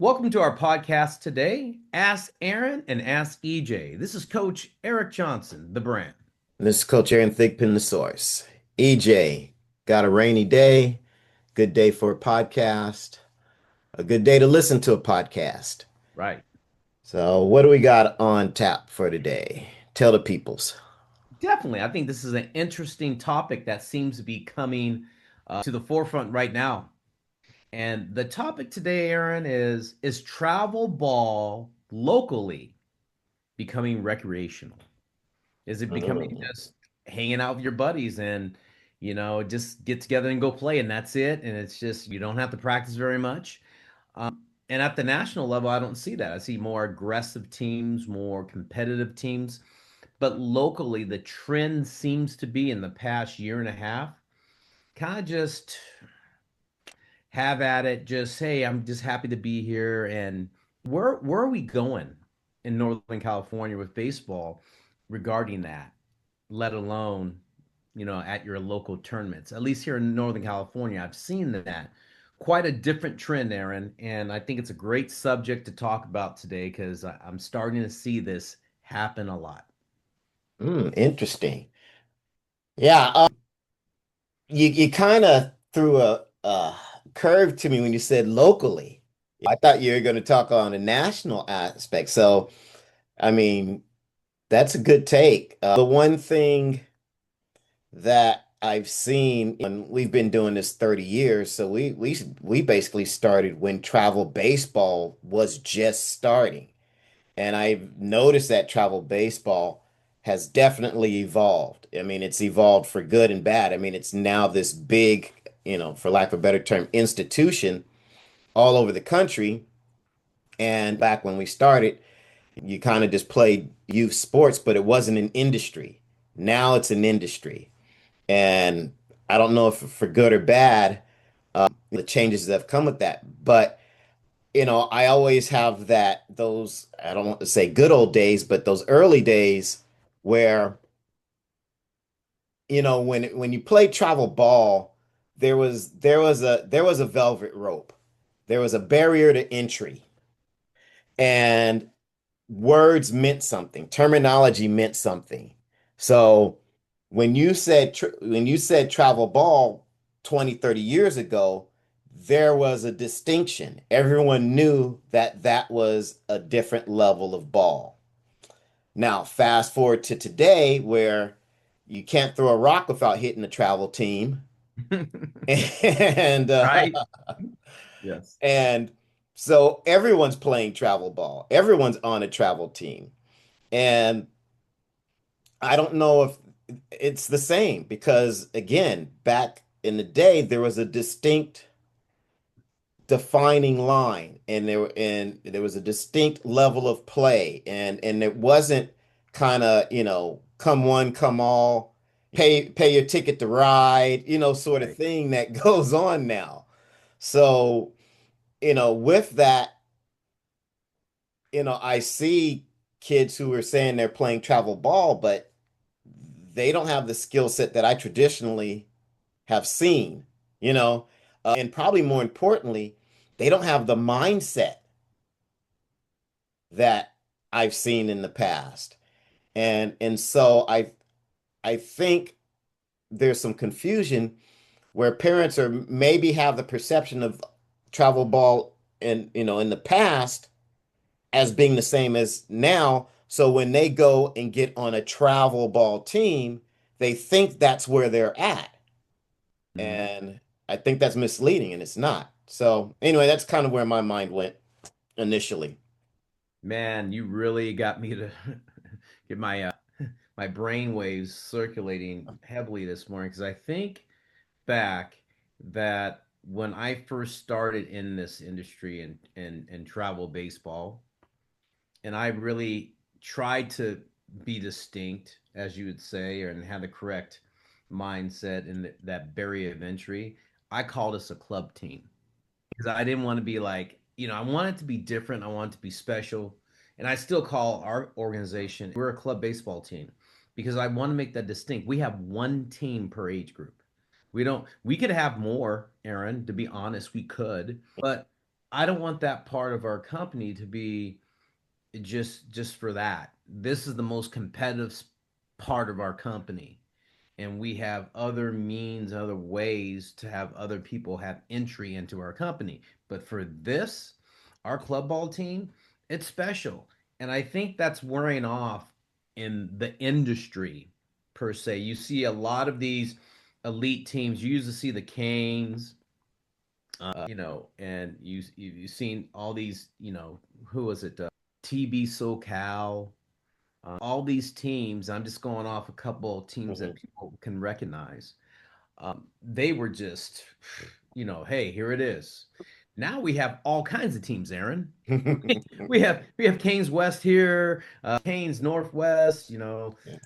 Welcome to our podcast today. Ask Aaron and Ask EJ. This is Coach Eric Johnson, the brand. This is Coach Aaron Thigpen, the source. EJ, got a rainy day, good day for a podcast, a good day to listen to a podcast. Right. So, what do we got on tap for today? Tell the peoples. Definitely. I think this is an interesting topic that seems to be coming to the forefront right now. And the topic today, Aaron, is travel ball locally becoming recreational? Is it becoming Mm. just hanging out with your buddies and just get together and go play and that's it? And it's just you don't have to practice very much. And at the national level, I don't see that. I see more aggressive teams, more competitive teams. But locally, the trend seems to be in the past year and a half, kind of just have at it. Just hey, I'm just happy to be here. And where are we going in Northern California with baseball regarding that? Let alone at your local tournaments. At least here in Northern California, I've seen that. Quite a different trend, Aaron, and I think it's a great subject to talk about today because I'm starting to see this happen a lot. Interesting. Yeah, you kind of threw a curve to me when you said locally. I thought you were going to talk on a national aspect. So, I mean, that's a good take. The one thing that I've seen, and we've been doing this 30 years, so we basically started when travel baseball was just starting. And I've noticed that travel baseball has definitely evolved. I mean, it's evolved for good and bad. I mean, it's now this big, for lack of a better term, institution all over the country. And back when we started, you kind of just played youth sports, but it wasn't an industry. Now it's an industry. And I don't know if for good or bad, the changes that have come with that. But, I always have those, I don't want to say good old days, but those early days where, when you played travel ball, there was a velvet rope. There was a barrier to entry. And words meant something, terminology meant something. So when you said travel ball 20, 30 years ago, there was a distinction. Everyone knew that that was a different level of ball. Now, fast forward to today where you can't throw a rock without hitting the travel team. And Right? Yes. and so everyone's playing travel ball. Everyone's on a travel team. And I don't know if it's the same because again, back in the day, there was a distinct defining line and there was a distinct level of play and it wasn't kind of, come one, come all, pay your ticket to ride, sort of Right. thing that goes on now. So, with that, I see kids who are saying they're playing travel ball, but they don't have the skill set that I traditionally have seen, you know, and probably more importantly, they don't have the mindset that I've seen in the past. And so I think there's some confusion where parents are maybe have the perception of travel ball in the past as being the same as now. So when they go and get on a travel ball team, they think that's where they're at. Mhm. And I think that's misleading and it's not. So anyway, that's kind of where my mind went initially. Man, you really got me to get my brain waves circulating heavily this morning because I think back that when I first started in this industry and travel baseball, and I really tried to be distinct, as you would say, and have the correct mindset and that barrier of entry. I called us a club team because I didn't want to be like, I want it to be different. I want it to be special. And I still call our organization, we're a club baseball team because I want to make that distinct. We have one team per age group. We could have more, Aaron, to be honest, we could, but I don't want that part of our company to be just for that. This is the most competitive part of our company, and we have other means, other ways to have other people have entry into our company. But for this, our club ball team, it's special. And I think that's wearing off in the industry per se. You see a lot of these elite teams. You usually see the Canes, and you've seen all these, who was it? TB SoCal, all these teams. I'm just going off a couple of teams that Mhm. people can recognize. They were just, hey, here it is. Now we have all kinds of teams, Aaron. We have Canes West here, Canes Northwest.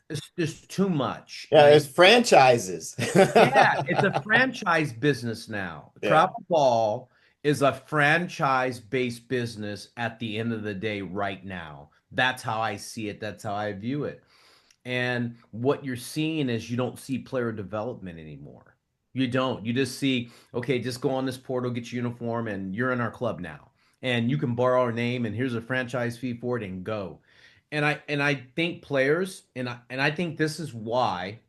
It's just too much, Yeah, and there's franchises. yeah, it's a franchise business now. Yeah. Travel ball is a franchise-based business at the end of the day right now. That's how I see it. That's how I view it. And what you're seeing is you don't see player development anymore. You don't. You just see, okay, just go on this portal, get your uniform, and you're in our club now. And you can borrow our name, and here's a franchise fee for it, and go. And I think players, and I think this is why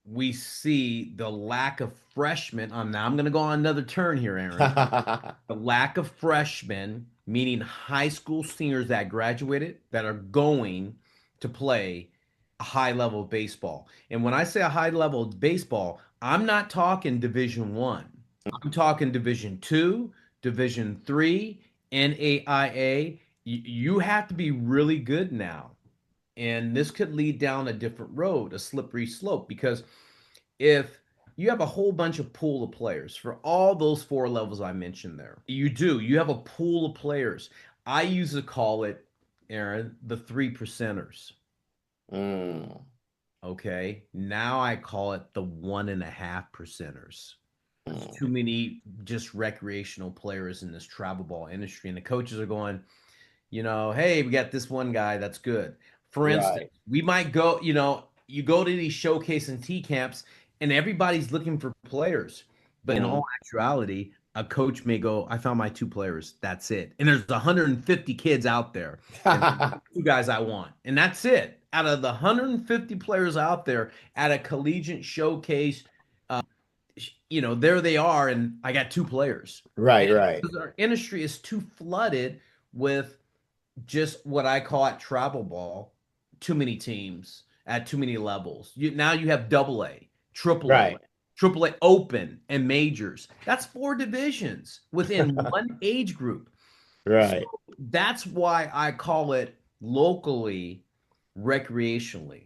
we see the lack of freshmen. Now I'm going to go on another turn here, Aaron. The lack of freshmen, meaning high school seniors that graduated that are going to play a high level of baseball. And when I say a high level of baseball, I'm not talking Division One. I'm talking Division Two, Division Three, NAIA. You have to be really good now. And this could lead down a different road, a slippery slope, because if you have a whole bunch of pool of players for all those four levels I mentioned there, you have a pool of players. I used to call it, Aaron, the 3%ers. Mm, Okay. Now I call it the 1.5%ers. There's too mm. many just recreational players in this travel ball industry. And the coaches are going, hey, we got this one guy that's good. For instance, Right. we might go, you go to these showcase and T camps and everybody's looking for players. But in all Mhm. actuality, a coach may go, I found my two players. That's it. And there's 150 kids out there, and two guys I want. And that's it. Out of the 150 players out there at a collegiate showcase, there they are, and I got two players. And Right, right, because our industry is too flooded with just what I call it travel ball, too many teams at too many levels. Now you have double A, right, triple A open and majors. That's four divisions within one age group. So right. that's why I call it locally, recreationally.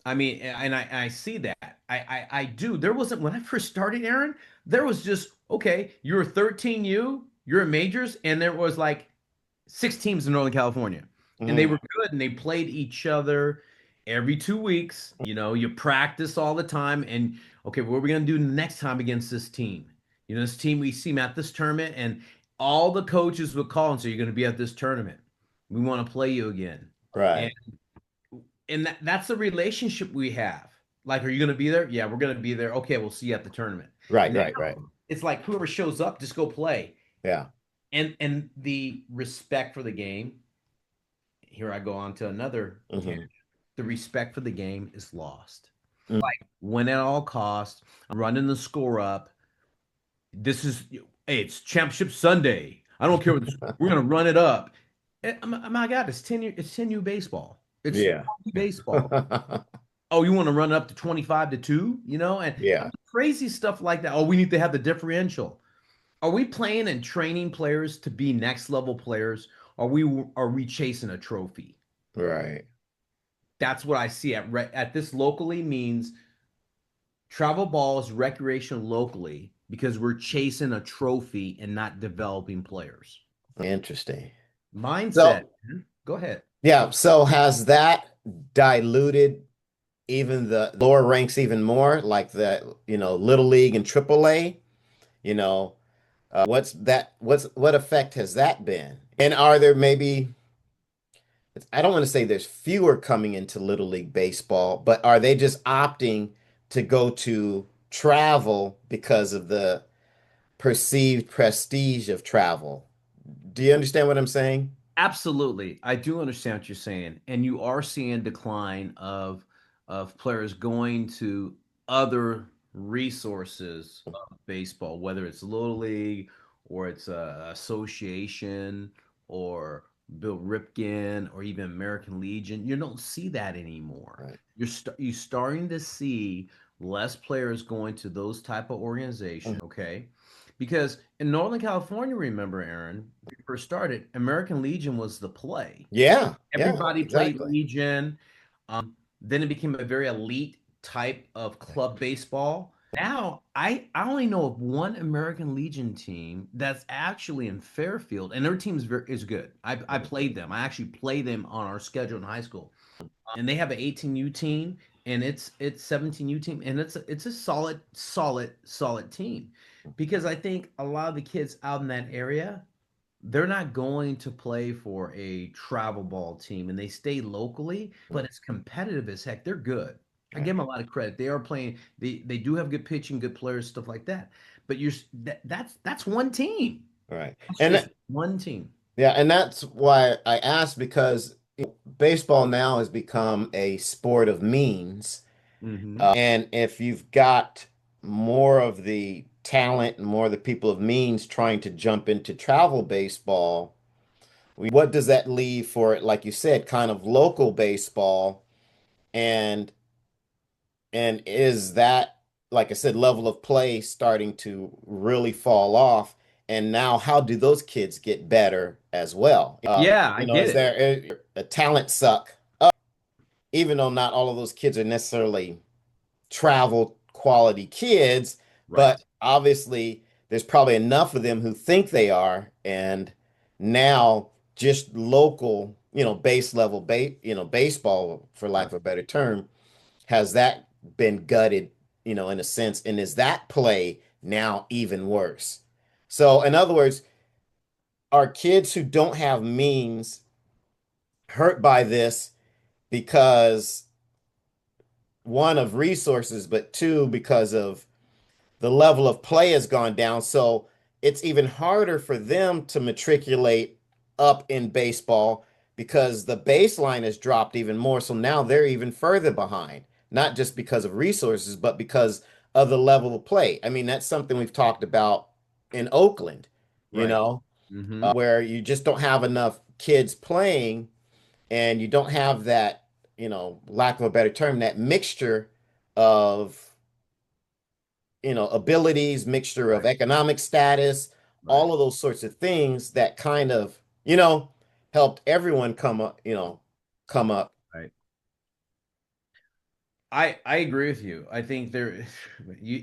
I mean, and I see that. I do. There wasn't when I first started, Aaron, there was just, okay, you're 13U, you're in majors, and there was like six teams in Northern California, and they were Mhm. good, and they played each other every 2 weeks. You practice all the time, and okay, what are we gonna do next time against this team? This team we see them at this tournament, and all the coaches would call and say, "You're gonna be at this tournament. We want to play you again." And Right, that's the relationship we have. Like, are you gonna be there? Yeah, we're gonna be there. Okay, we'll see you at the tournament. right, Now right, right. it's like whoever shows up, just go play. Yeah. And the respect for the game, here I go on to another tangent. Hmm. The respect for the game is lost. Mm. Win at all costs, running the score up. This is, hey, it's Championship Sunday. I don't care what we're gonna run it up. My God, it's 10U baseball. It's Yeah. baseball. Oh, you want to run up to 25-2, and Yeah. crazy stuff like that. Oh, we need to have the differential. Are we playing and training players to be next level players? Are we chasing a trophy? Right. That's what I see at this locally means travel ball is recreational locally because we're chasing a trophy and not developing players. Interesting. Mindset. So, Go ahead. yeah, so has that diluted even the lower ranks even more, like the, Little League and Triple A? You know, what effect has that been? And are there maybe, I don't want to say there's fewer coming into Little League baseball, but are they just opting to go to travel because of the perceived prestige of travel. Do you understand what I'm saying? Absolutely. I do understand what you're saying. And you are seeing decline of players going to other resources of baseball, whether it's Little League or it's a association or Bill Ripken or even American Legion. You don't see that anymore. Right. You're starting to see less players going to those type of Mhm. organizations, okay? Because in Northern California, remember, Aaron, when we first started, American Legion was the play. Yeah, yeah, Everybody played exactly. Legion. Then it became a very elite type of club baseball. Now, I only know of one American Legion team that's actually in Fairfield, and their team is good. I Mhm. played them. I actually played them on our schedule in high school, and they have an 18U team, and it's 17U team, and it's a solid team, because I think a lot of the kids out in that area, they're not going to play for a travel ball team, and they stay locally, but it's competitive as heck. They're good. I give Right, them a lot of credit. They are playing. They do have good pitching, good players, stuff like that. But that's one team. right. That's And just that, one team. yeah, and that's why I asked because baseball now has become a sport of means. Hmm. And if you've got more of the talent and more of the people of means trying to jump into travel baseball, what does that leave for, like you said, kind of local baseball? And and is that, like I said, level of play starting to really fall off? And now, how do those kids get better as well? Yeah, I get Is it. there a talent suck? Even though not all of those kids are necessarily travel quality kids, Right, but obviously there's probably enough of them who think they are, and now just local, base level baseball, for lack right. of a better term, has that been gutted, in a sense, and is that play now even worse? So, in other words, are kids who don't have means hurt by this because one of resources, but two because of the level of play has gone down. So it's even harder for them to matriculate up in baseball because the baseline has dropped even more. So now they're even further behind, not just because of resources, but because of the level of play. I mean, that's something we've talked about in Oakland, you Right. know, Hmm. where you just don't have enough kids playing and you don't have that, lack of a better term, that mixture of abilities, mixture of Right. economic status, Right. all of those sorts of things that kind of, helped everyone come up. Right. I agree with you. I think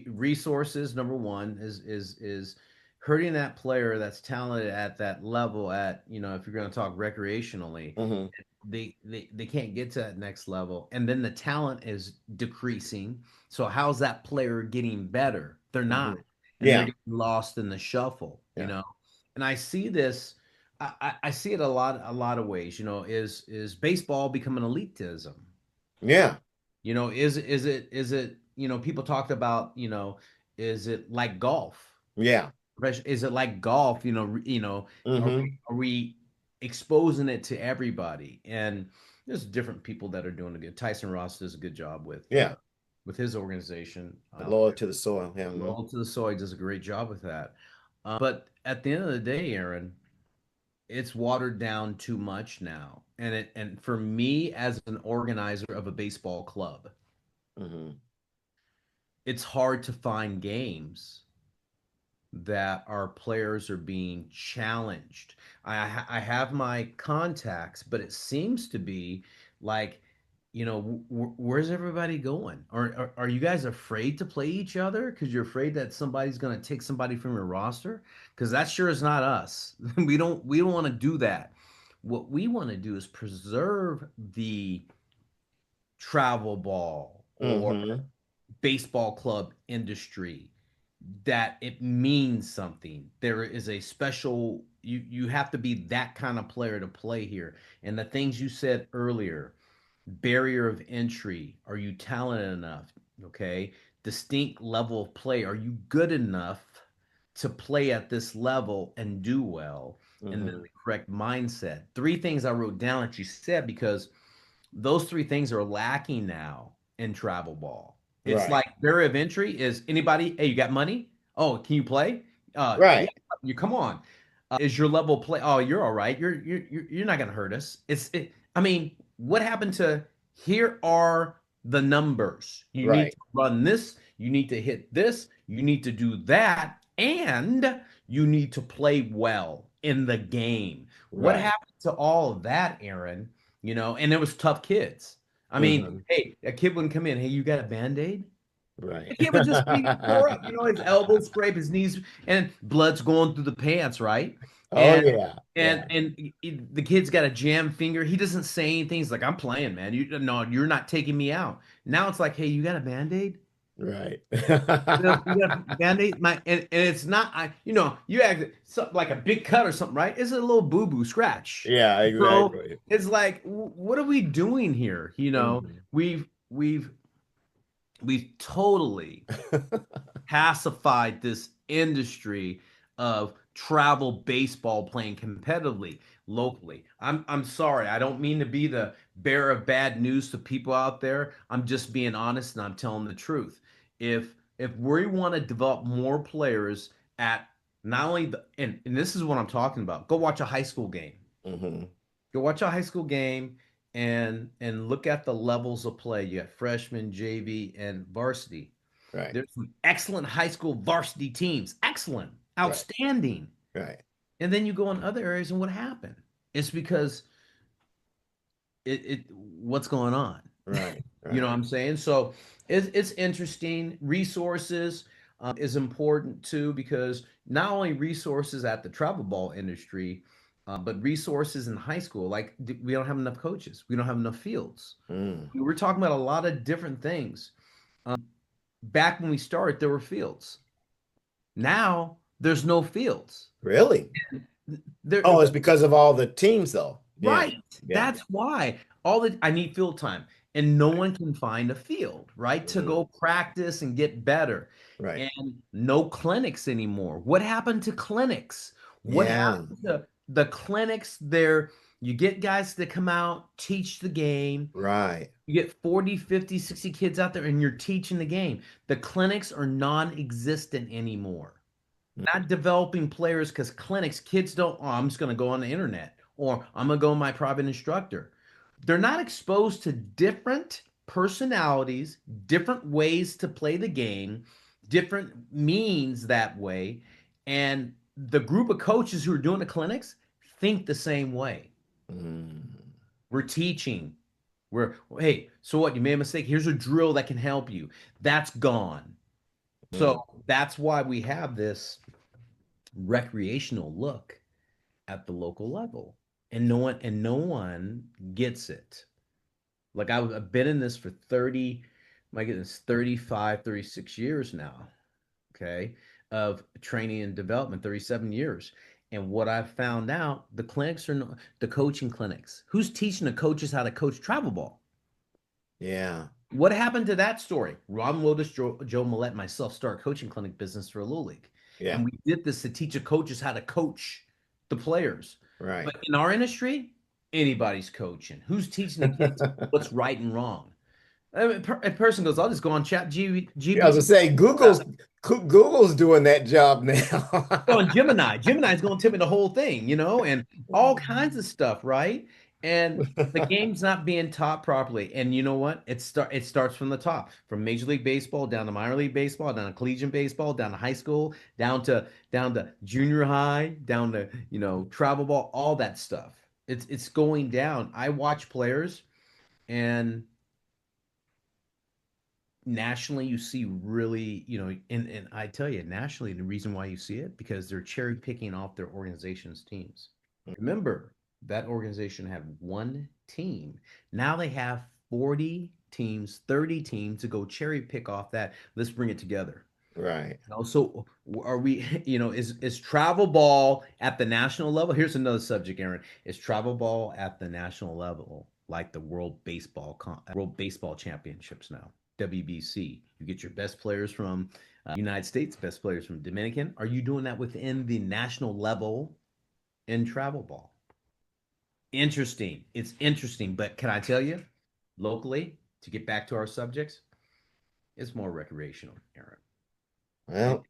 resources, number one, is hurting that player that's talented at that level. At, if you're going to talk recreationally, Hmm. they can't get to that next level, and then the talent is decreasing. So how's that player getting better? They're Hmm. not, and they're Yeah, getting lost in the shuffle. yeah, And I see this. I see it a lot of ways. Is baseball becoming elitism? yeah, People talked about, is it like golf? yeah. Is it like golf? Are we, Hmm. are we exposing it to everybody? And there's different people that are doing a good. Tyson Ross does a good job Yeah. with his organization. Loyal to the soil. Yeah. Mhm. Loyal to the Soil does a great job with that. But at the end of the day, Aaron, it's watered down too much now. And for me as an organizer of a baseball club, Hmm. it's hard to find games that our players are being challenged. I have my contacts, but it seems to be like, where's everybody going? Are you guys afraid to play each other because you're afraid that somebody's going to take somebody from your roster? Because that sure is not us. We don't want to do that. What we want to do is preserve the travel ball or Hmm. baseball club industry, that it means something. There is a special, you have to be that kind of player to play here. And the things you said earlier, barrier of entry, are you talented enough? Okay. Distinct level of play, are you good enough to play at this level and do well, and then Hmm. the correct mindset. Three things I wrote down that you said because those three things are lacking now in travel ball. It's Right. like barrier of entry is anybody, hey, you got money? Oh, can you play? Yeah, Right. you come on. Is your level play? Oh, you're all right. You're not gonna hurt us. I mean, what happened to here are the numbers. You need Right. to run this, you need to hit this, you need to do that, and you need to play well in the game. What Right. happened to all of that, Aaron? And there was tough kids. I mean, Hmm. hey, a kid wouldn't come in, hey, you got a band-aid? Right. The kid would just be tore up, his elbows scrape, his knees, and blood's going through the pants, right? Oh And yeah. and Yeah. and the kid's got a jam finger. He doesn't say anything. He's like, "I'm playing, man. You no, you're not taking me out." Now it's like, "Hey, you got a band-aid? Right. You got a band-aid?" And it's not, you act something like a big cut or something, right? It's a little boo-boo scratch. Yeah, So exactly. it's like, what are we doing here? Hmm. We've totally pacified this industry of travel baseball playing competitively locally. I'm sorry. I don't mean to be the bearer of bad news to people out there. I'm just being honest and I'm telling the truth. If we want to develop more players at not only and this is what I'm talking about. Go watch a high school game. Hmm. Go watch a high school game and look at the levels of play. You got freshman, JV, and varsity. Right. There's some excellent high school varsity teams. Excellent. Right. Outstanding. Right. And then you go in other areas and what happened? It's because what's going on? Right. You know Right. what I'm saying? So it's interesting. Resources is important too because not only resources at the travel ball industry, but resources in high school. Like we don't have enough coaches. We don't have enough fields. Mm. We're talking about a lot of different things. Back when we started, there were fields. Now there's no fields. Really? There, Oh, it's because of all the teams, though. Yeah. right. Yeah. That's why all the I need field time, and no one can find a field, right, to Hmm. go practice and get better. Right. And no clinics anymore. What happened to clinics? What Yeah. happened to the clinics there? You get guys to come out, teach the game. Right. You get 40, 50, 60 kids out there and you're teaching the game. The clinics are non-existent anymore. Not developing players because clinics, kids don't, oh, I'm just going to go on the internet or I'm going to go my private instructor. They're not exposed to different personalities, different ways to play the game, different means that way. And the group of coaches who are doing the clinics think the same way. Mm. We're teaching. Hey, so what? You made a mistake. Here's a drill that can help you. That's gone. So Mm. that's why we have this recreational look at the local level, and no one gets it. Like I've been in this for 30, my goodness, 35, 36 years now, okay, of training and development, 37 years. And what I've found out, the clinics are not, the coaching clinics. Who's teaching the coaches how to coach travel ball? Yeah. What happened to that story? Ron Lotus, Joe Millette, and myself started coaching clinic business for a Little League. Yeah. And we did this to teach the coaches how to coach the players. Right. But in our industry, anybody's coaching. Who's teaching the kids what's right and wrong? I mean, a person goes, I'll just go on chat Yeah, I was GPT. gonna say Google's doing that job now. Go on Gemini. Gemini's going to tell me the whole thing, and all kinds of stuff, right? And the game's not being taught properly. And you know what? It starts from the top, from Major League Baseball down to minor league baseball, down to collegiate baseball, down to high school, down to junior high, down to travel ball, all that stuff. It's going down. I watch players, and nationally you see really, and I tell you, nationally, the reason why you see it because they're cherry picking off their organization's teams. Remember, that organization had one team. Now they have 40 teams, 30 teams to go cherry pick off that. Let's bring it together. Right. So are we, is travel ball at the national level? Here's another subject, Aaron. Is travel ball at the national level like the World Baseball Championships now? WBC. You get your best players from United States, best players from Dominican. Are you doing that within the national level in travel ball? Interesting. It's interesting, but can I tell you, locally, to get back to our subjects, it's more recreational, Aaron. It, Well,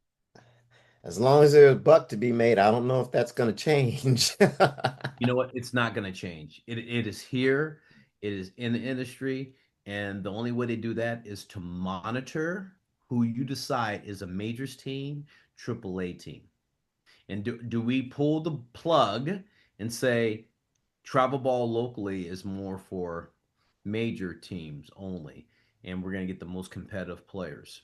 as long as there's a buck to be made, I don't know if that's going to change. you know what? It's not going to change. It is here. It is in the industry, and the only way to do that is to monitor who you decide is a majors team, AAA team. And do we pull the plug and say travel ball locally is more for major teams only, and we're going to get the most competitive players?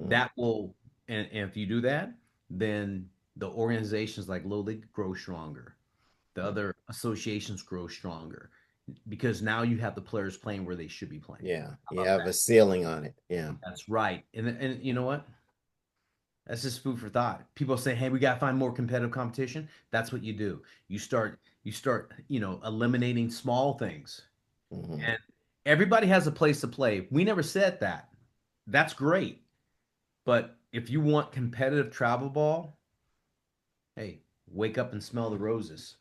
Mm, That will, and if you do that, then the organizations like Little League grow stronger. The mm. other associations grow stronger because now you have the players playing where they should be playing. Yeah, How you about have that? a ceiling on it. Yeah. That's right. And you know what? That's just food for thought. People say, "Hey, we got to find more competitive competition." That's what you do. You start, eliminating small things. Hmm. And everybody has a place to play. We never said that. That's great. But if you want competitive travel ball, hey, wake up and smell the roses.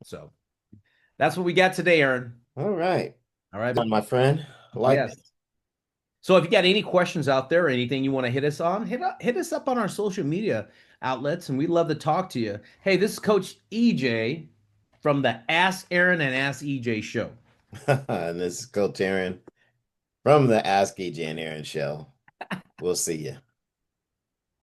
So that's what we got today, Aaron. All right. All right. My friend, I like Yes. this. So if you got any questions out there or anything you want to hit us on, hit us up on our social media outlets, and we'd love to talk to you. Hey, this is Coach EJ from the Ask Aaron and Ask EJ show. And this is Coach Aaron from the Ask EJ and Aaron show. We'll see you.